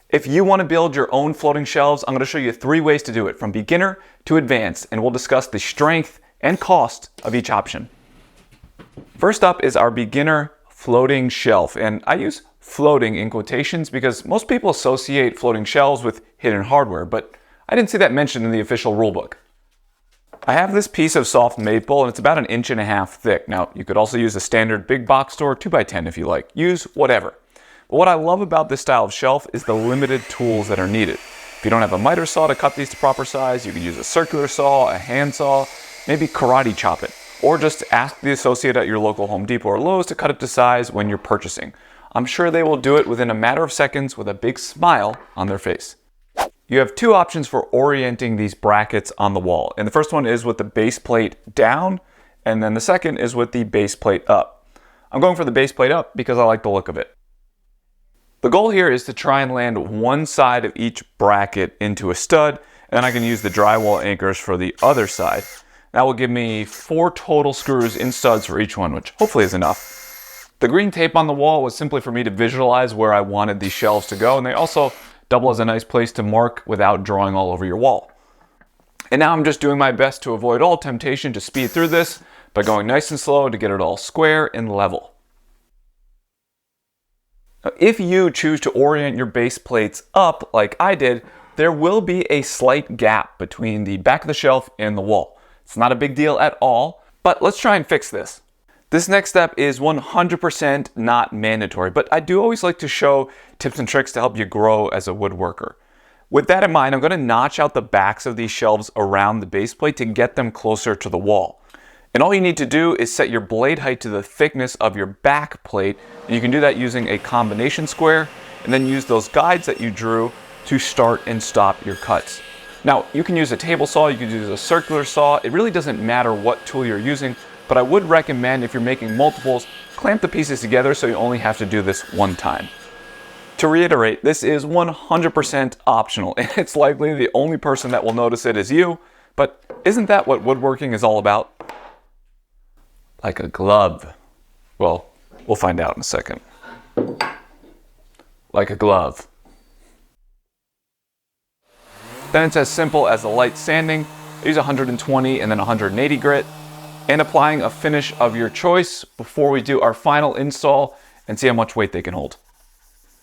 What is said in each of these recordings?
If you want to build your own floating shelves, I'm going to show you 3 ways to do it, from beginner to advanced, and we'll discuss the strength and cost of each option. First up is our beginner floating shelf, and I use floating in quotations because most people associate floating shelves with hidden hardware, but I didn't see that mentioned in the official rulebook. I have this piece of soft maple and it's about 1.5 inches thick. Now, you could also use a standard big box store 2x10 if you like. Use whatever. But what I love about this style of shelf is the limited tools that are needed. If you don't have a miter saw to cut these to proper size, you can use a circular saw, a hand saw, maybe karate chop it, or just ask the associate at your local Home Depot or Lowe's to cut it to size when you're purchasing. I'm sure they will do it within a matter of seconds with a big smile on their face. You have 2 options for orienting these brackets on the wall, and the first one is with the base plate down, and then the second is with the base plate up. I'm going for the base plate up because I like the look of it. The goal here is to try and land one side of each bracket into a stud, and then I can use the drywall anchors for the other side. That will give me 4 total screws in studs for each one, which hopefully is enough. The green tape on the wall was simply for me to visualize where I wanted these shelves to go, and they also double as a nice place to mark without drawing all over your wall. And now I'm just doing my best to avoid all temptation to speed through this by going nice and slow to get it all square and level. Now, if you choose to orient your base plates up like I did, there will be a slight gap between the back of the shelf and the wall. It's not a big deal at all, but let's try and fix this. This next step is 100% not mandatory, but I do always like to show tips and tricks to help you grow as a woodworker. With that in mind, I'm going to notch out the backs of these shelves around the base plate to get them closer to the wall. And all you need to do is set your blade height to the thickness of your back plate, and you can do that using a combination square, and then use those guides that you drew to start and stop your cuts. Now, you can use a table saw, you can use a circular saw, it really doesn't matter what tool you're using, but I would recommend, if you're making multiples, clamp the pieces together so you only have to do this one time. To reiterate, this is 100% optional, and it's likely the only person that will notice it is you, but isn't that what woodworking is all about? Like a glove. Well, we'll find out in a second. Like a glove. Then it's as simple as a light sanding. I use 120 and then 180 grit, and applying a finish of your choice before we do our final install and see how much weight they can hold.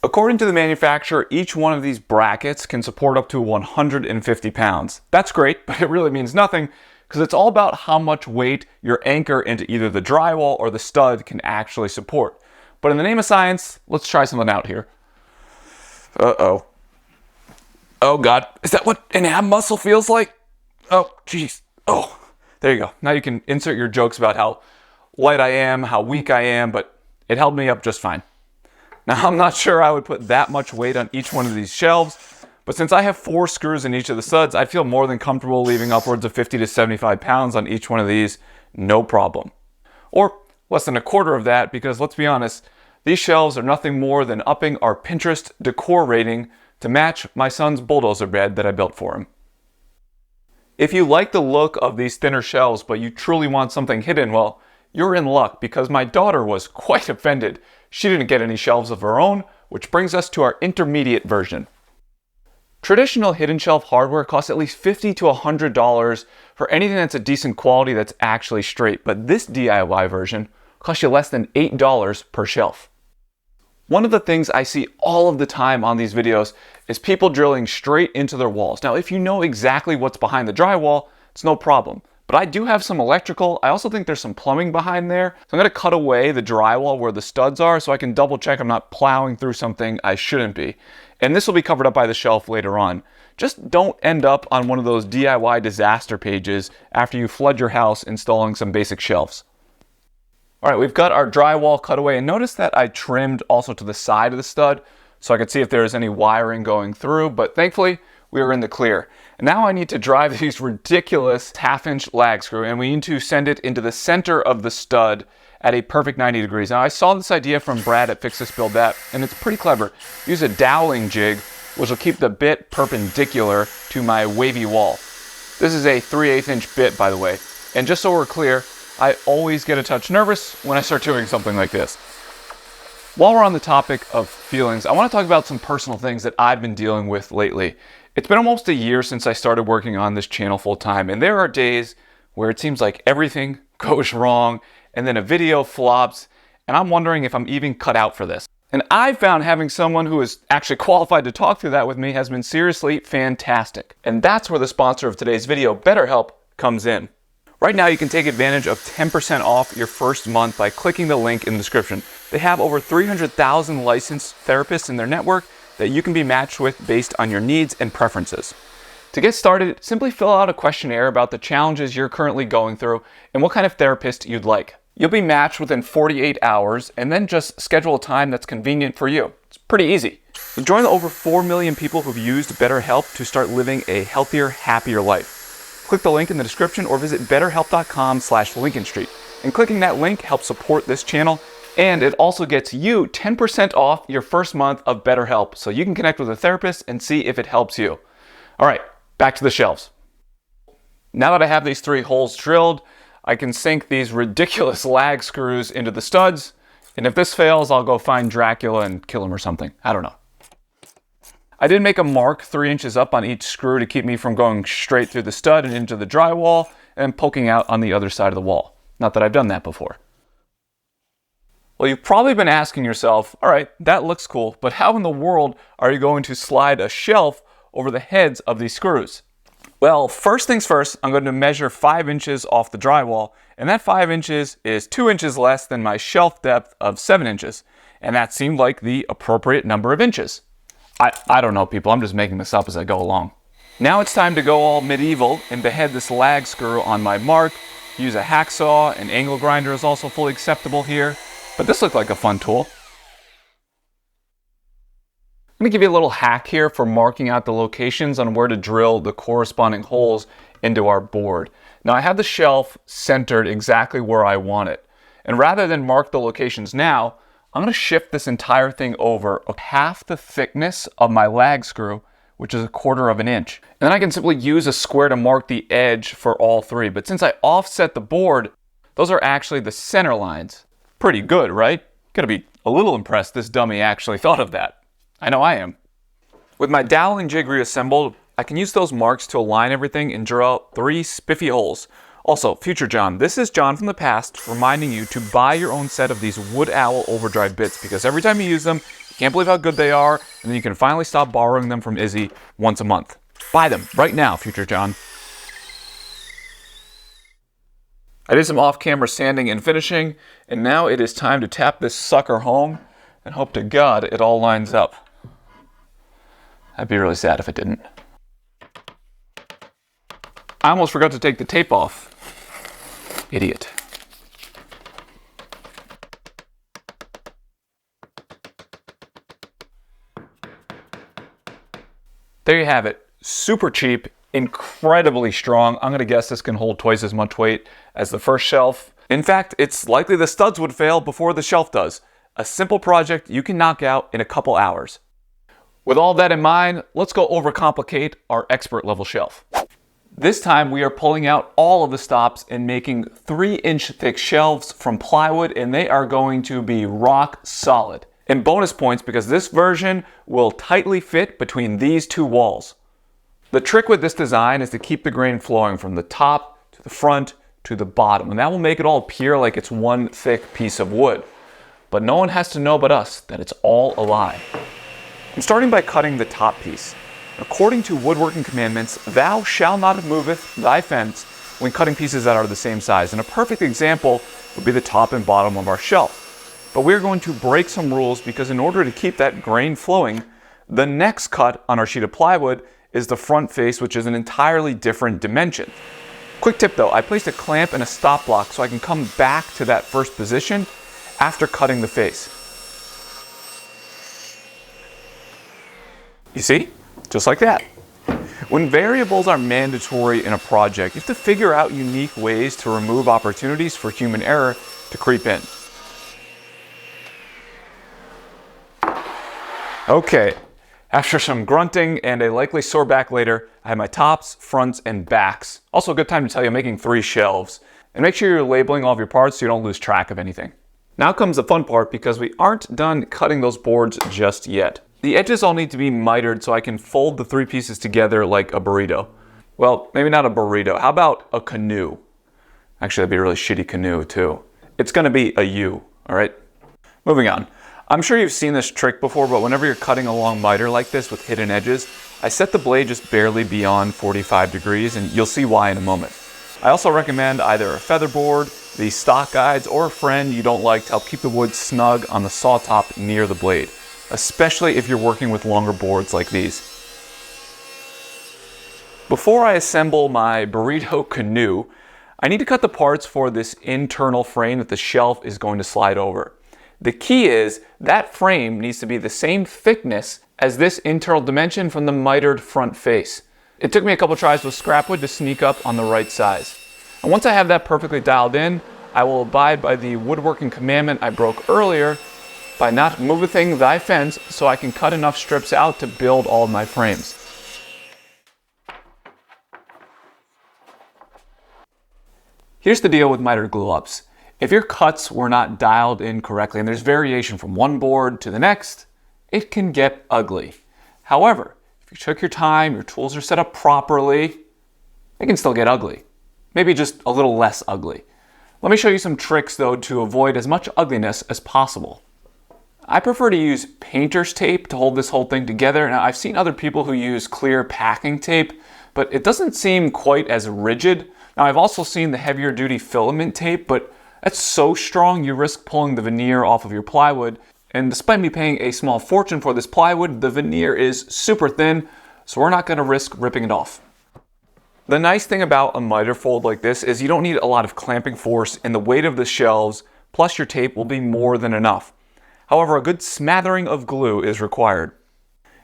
According to the manufacturer, each one of these brackets can support up to 150 pounds. That's great, but it really means nothing because it's all about how much weight your anchor into either the drywall or the stud can actually support. But in the name of science, let's try something out here. Uh-oh. Oh God, is that what an ab muscle feels like? Oh, jeez. Oh, there you go. Now you can insert your jokes about how light I am, how weak I am, but it held me up just fine. Now, I'm not sure I would put that much weight on each one of these shelves, but since I have 4 screws in each of the studs, I feel more than comfortable leaving upwards of 50 to 75 pounds on each one of these, no problem. Or less than a quarter of that, because let's be honest, these shelves are nothing more than upping our Pinterest decor rating to match my son's bulldozer bed that I built for him. If you like the look of these thinner shelves, but you truly want something hidden, well, you're in luck because my daughter was quite offended. She didn't get any shelves of her own, which brings us to our intermediate version. Traditional hidden shelf hardware costs at least $50 to $100 for anything that's a decent quality that's actually straight, but this DIY version costs you less than $8 per shelf. One of the things I see all of the time on these videos is people drilling straight into their walls. Now, if you know exactly what's behind the drywall, it's no problem. But I do have some electrical. I also think there's some plumbing behind there. So I'm going to cut away the drywall where the studs are so I can double check I'm not plowing through something I shouldn't be. And this will be covered up by the shelf later on. Just don't end up on one of those DIY disaster pages after you flood your house installing some basic shelves. All right, we've got our drywall cut away, and notice that I trimmed also to the side of the stud so I could see if there is any wiring going through, but thankfully we were in the clear. And now I need to drive these ridiculous 1/2-inch lag screw, and we need to send it into the center of the stud at a perfect 90 degrees. Now I saw this idea from Brad at Fix This Build That, and it's pretty clever. Use a doweling jig, which will keep the bit perpendicular to my wavy wall. This is a 3/8 inch bit, by the way. And just so we're clear, I always get a touch nervous when I start doing something like this. While we're on the topic of feelings, I want to talk about some personal things that I've been dealing with lately. It's been almost a year since I started working on this channel full time, and there are days where it seems like everything goes wrong, and then a video flops, and I'm wondering if I'm even cut out for this. And I found having someone who is actually qualified to talk through that with me has been seriously fantastic. And that's where the sponsor of today's video, BetterHelp, comes in. Right now, you can take advantage of 10% off your first month by clicking the link in the description. They have over 300,000 licensed therapists in their network that you can be matched with based on your needs and preferences. To get started, simply fill out a questionnaire about the challenges you're currently going through and what kind of therapist you'd like. You'll be matched within 48 hours and then just schedule a time that's convenient for you. It's pretty easy. So join the over 4 million people who've used BetterHelp to start living a healthier, happier life. Click the link in the description or visit betterhelp.com/LincolnStreet. And clicking that link helps support this channel, and it also gets you 10% off your first month of BetterHelp, so you can connect with a therapist and see if it helps you. All right, back to the shelves. Now that I have these 3 holes drilled, I can sink these ridiculous lag screws into the studs, and if this fails, I'll go find Dracula and kill him or something. I don't know. I did make a mark 3 inches up on each screw to keep me from going straight through the stud and into the drywall and poking out on the other side of the wall. Not that I've done that before. Well, you've probably been asking yourself, all right, that looks cool, but how in the world are you going to slide a shelf over the heads of these screws? Well, first things first, I'm going to measure 5 inches off the drywall, and that 5 inches is 2 inches less than my shelf depth of 7 inches, and that seemed like the appropriate number of inches. I don't know, people. I'm just making this up as I go along. Now it's time to go all medieval and behead this lag screw on my mark. Use a hacksaw. An angle grinder is also fully acceptable here. But this looked like a fun tool. I'm going to give you a little hack here for marking out the locations on where to drill the corresponding holes into our board. Now I have the shelf centered exactly where I want it. And rather than mark the locations now, I'm going to shift this entire thing over half the thickness of my lag screw, which is 1/4 of an inch. And then I can simply use a square to mark the edge for all 3. But since I offset the board, those are actually the center lines. Pretty good, right? Gotta be a little impressed this dummy actually thought of that. I know I am. With my dowel and jig reassembled, I can use those marks to align everything and drill out 3 spiffy holes. Also, future John, this is John from the past reminding you to buy your own set of these Wood Owl overdrive bits because every time you use them, you can't believe how good they are, and then you can finally stop borrowing them from Izzy once a month. Buy them right now, future John. I did some off-camera sanding and finishing, and now it is time to tap this sucker home and hope to God it all lines up. I'd be really sad if it didn't. I almost forgot to take the tape off. Idiot. There you have it. Super cheap, incredibly strong. I'm gonna guess this can hold twice as much weight as the first shelf. In fact, it's likely the studs would fail before the shelf does. A simple project you can knock out in a couple hours. With all that in mind, let's go overcomplicate our expert level shelf. This time we are pulling out all of the stops and making 3-inch thick shelves from plywood, and they are going to be rock solid. And bonus points because this version will tightly fit between these 2 walls. The trick with this design is to keep the grain flowing from the top to the front to the bottom, and that will make it all appear like it's one thick piece of wood. But no one has to know but us that it's all a lie. I'm starting by cutting the top piece. According to woodworking commandments, thou shalt not moveth thy fence when cutting pieces that are the same size. And a perfect example would be the top and bottom of our shelf. But we're going to break some rules because in order to keep that grain flowing, the next cut on our sheet of plywood is the front face, which is an entirely different dimension. Quick tip though, I placed a clamp and a stop block so I can come back to that first position after cutting the face. You see? Just like that. When variables are mandatory in a project, you have to figure out unique ways to remove opportunities for human error to creep in. Okay, after some grunting and a likely sore back later, I have my tops, fronts, and backs. Also a good time to tell you I'm making 3 shelves. And make sure you're labeling all of your parts so you don't lose track of anything. Now comes the fun part because we aren't done cutting those boards just yet. The edges all need to be mitered so I can fold the three pieces together like a burrito. Well, maybe not a burrito. How about a canoe? Actually, that'd be a really shitty canoe too. It's gonna be a U, all right? Moving on. I'm sure you've seen this trick before, but whenever you're cutting a long miter like this with hidden edges, I set the blade just barely beyond 45 degrees, and you'll see why in a moment. I also recommend either a feather board, these stock guides, or a friend you don't like to help keep the wood snug on the saw top near the blade, especially if you're working with longer boards like these. Before I assemble my burrito canoe, I need to cut the parts for this internal frame that the shelf is going to slide over. The key is that frame needs to be the same thickness as this internal dimension from the mitered front face. It took me a couple tries with scrap wood to sneak up on the right size. And once I have that perfectly dialed in, I will abide by the woodworking commandment I broke earlier by not moving thy fence so I can cut enough strips out to build all of my frames. Here's the deal with mitered glue-ups. If your cuts were not dialed in correctly and there's variation from one board to the next, it can get ugly. However, if you took your time, your tools are set up properly, it can still get ugly. Maybe just a little less ugly. Let me show you some tricks though to avoid as much ugliness as possible. I prefer to use painter's tape to hold this whole thing together. Now I've seen other people who use clear packing tape, but it doesn't seem quite as rigid. Now I've also seen the heavier duty filament tape, but that's so strong you risk pulling the veneer off of your plywood. And despite me paying a small fortune for this plywood, the veneer is super thin, so we're not going to risk ripping it off. The nice thing about a miter fold like this is you don't need a lot of clamping force, and the weight of the shelves plus your tape will be more than enough. However, a good smattering of glue is required.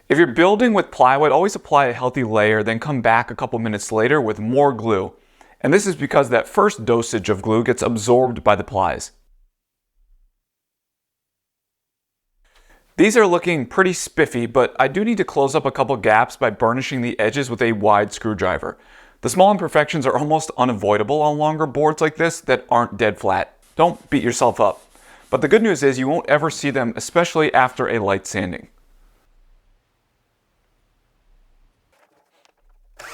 If you're building with plywood, always apply a healthy layer, then come back a couple minutes later with more glue. And this is because that first dosage of glue gets absorbed by the plies. These are looking pretty spiffy, but I do need to close up a couple gaps by burnishing the edges with a wide screwdriver. The small imperfections are almost unavoidable on longer boards like this that aren't dead flat. Don't beat yourself up. But the good news is you won't ever see them, especially after a light sanding.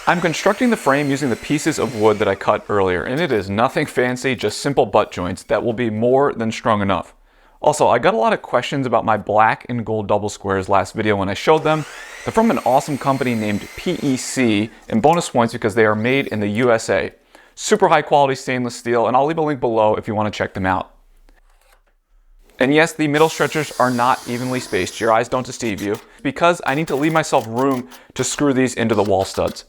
I'm constructing the frame using the pieces of wood that I cut earlier, and it is nothing fancy, just simple butt joints that will be more than strong enough. Also, I got a lot of questions about my black and gold double squares last video when I showed them. They're from an awesome company named PEC, and bonus points because they are made in the USA. Super high quality stainless steel, and I'll leave a link below if you want to check them out. And yes, the middle stretchers are not evenly spaced, your eyes don't deceive you, because I need to leave myself room to screw these into the wall studs.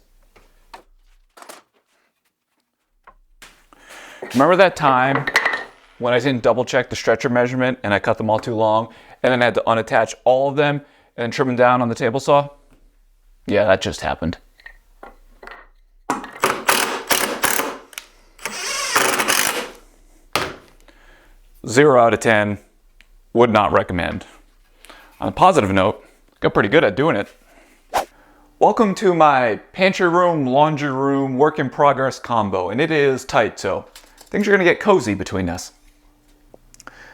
Remember that time when I didn't double check the stretcher measurement and I cut them all too long and then I had to unattach all of them and then trim them down on the table saw? Yeah, that just happened. Zero out of 10, would not recommend. On a positive note, got pretty good at doing it. Welcome to my pantry room, laundry room, work in progress combo, and it is tight, so things are gonna get cozy between us.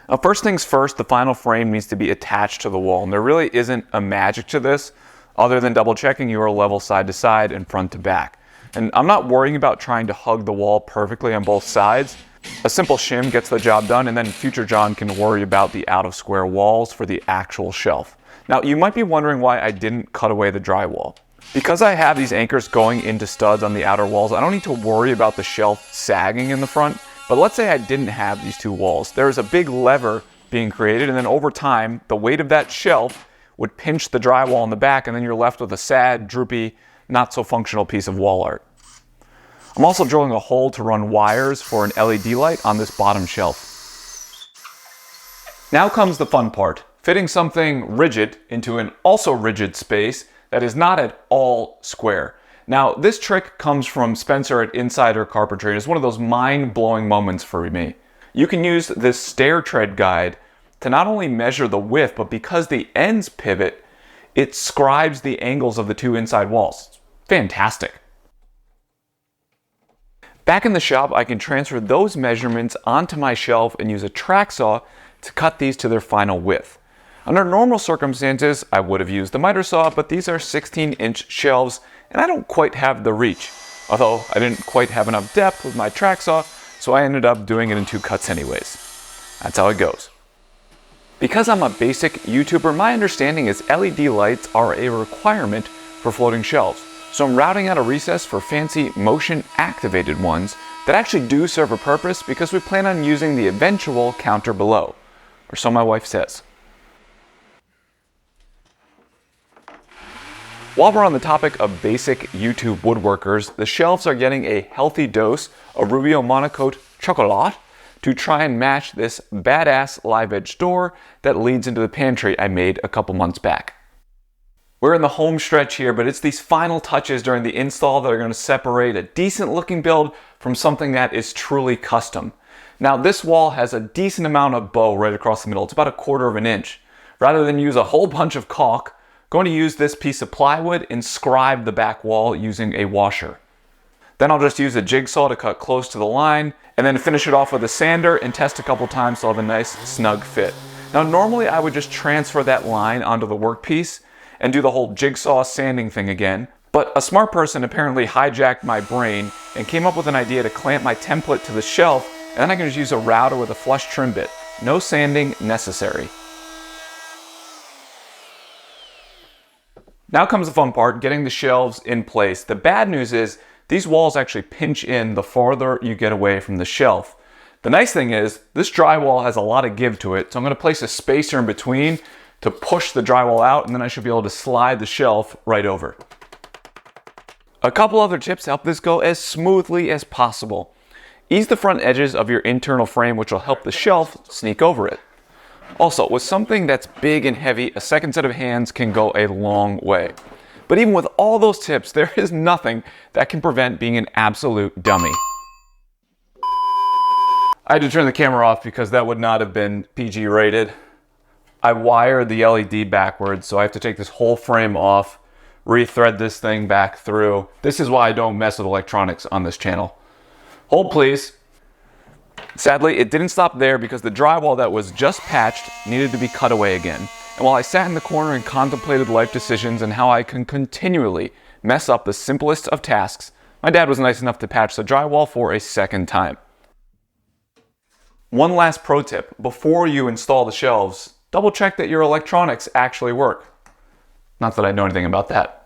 Now, first things first, the final frame needs to be attached to the wall, and there really isn't a magic to this other than double checking you are level side to side and front to back. And I'm not worrying about trying to hug the wall perfectly on both sides. A simple shim gets the job done, and then future John can worry about the out of square walls for the actual shelf. Now, you might be wondering why I didn't cut away the drywall. Because I have these anchors going into studs on the outer walls, I don't need to worry about the shelf sagging in the front. But let's say I didn't have these two walls. There's a big lever being created, and then over time, the weight of that shelf would pinch the drywall in the back, and then you're left with a sad, droopy, not so functional piece of wall art. I'm also drilling a hole to run wires for an LED light on this bottom shelf. Now comes the fun part, fitting something rigid into an also rigid space that is not at all square. Now, this trick comes from Spencer at Insider Carpentry, and it's one of those mind-blowing moments for me. You can use this stair tread guide to not only measure the width, but because the ends pivot, it scribes the angles of the two inside walls. It's fantastic. Back in the shop, I can transfer those measurements onto my shelf and use a track saw to cut these to their final width. Under normal circumstances, I would have used the miter saw, but these are 16-inch shelves, and I don't quite have the reach. Although I didn't quite have enough depth with my track saw, so I ended up doing it in 2 cuts anyways. That's how it goes. Because I'm a basic YouTuber, my understanding is LED lights are a requirement for floating shelves. So I'm routing out a recess for fancy motion-activated ones that actually do serve a purpose because we plan on using the eventual counter below. Or so my wife says. While we're on the topic of basic YouTube woodworkers, the shelves are getting a healthy dose of Rubio Monocoat Chocolat to try and match this badass live edge door that leads into the pantry I made a couple months back. We're in the home stretch here, but it's these final touches during the install that are going to separate a decent looking build from something that is truly custom. Now this wall has a decent amount of bow right across the middle. It's about 1/4 of an inch. Rather than use a whole bunch of caulk, I'm going to use this piece of plywood and scribe the back wall using a washer. Then I'll just use a jigsaw to cut close to the line and then finish it off with a sander and test a couple times so I'll have a nice snug fit. Now normally I would just transfer that line onto the workpiece and do the whole jigsaw sanding thing again, but a smart person apparently hijacked my brain and came up with an idea to clamp my template to the shelf, and then I can just use a router with a flush trim bit. No sanding necessary. Now comes the fun part, getting the shelves in place. The bad news is these walls actually pinch in the farther you get away from the shelf. The nice thing is this drywall has a lot of give to it, so I'm going to place a spacer in between to push the drywall out, and then I should be able to slide the shelf right over. A couple other tips to help this go as smoothly as possible. Ease the front edges of your internal frame, which will help the shelf sneak over it. Also, with something that's big and heavy, a second set of hands can go a long way. But even with all those tips, there is nothing that can prevent being an absolute dummy. I had to turn the camera off because that would not have been PG rated. I wired the LED backwards, so I have to take this whole frame off, rethread this thing back through. This is why I don't mess with electronics on this channel. Hold please. Sadly, it didn't stop there because the drywall that was just patched needed to be cut away again. And while I sat in the corner and contemplated life decisions and how I can continually mess up the simplest of tasks, my dad was nice enough to patch the drywall for a second time. One last pro tip, before you install the shelves, double check that your electronics actually work. Not that I know anything about that.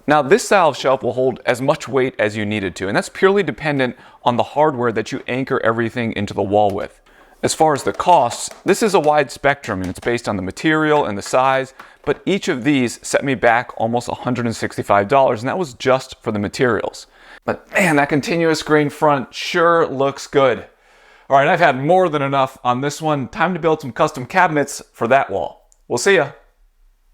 Now this style of shelf will hold as much weight as you need it to, and that's purely dependent on the hardware that you anchor everything into the wall with. As far as the costs, this is a wide spectrum and it's based on the material and the size, but each of these set me back almost $165, and that was just for the materials. But man, that continuous grain front sure looks good. All right, I've had more than enough on this one. Time to build some custom cabinets for that wall. We'll see ya.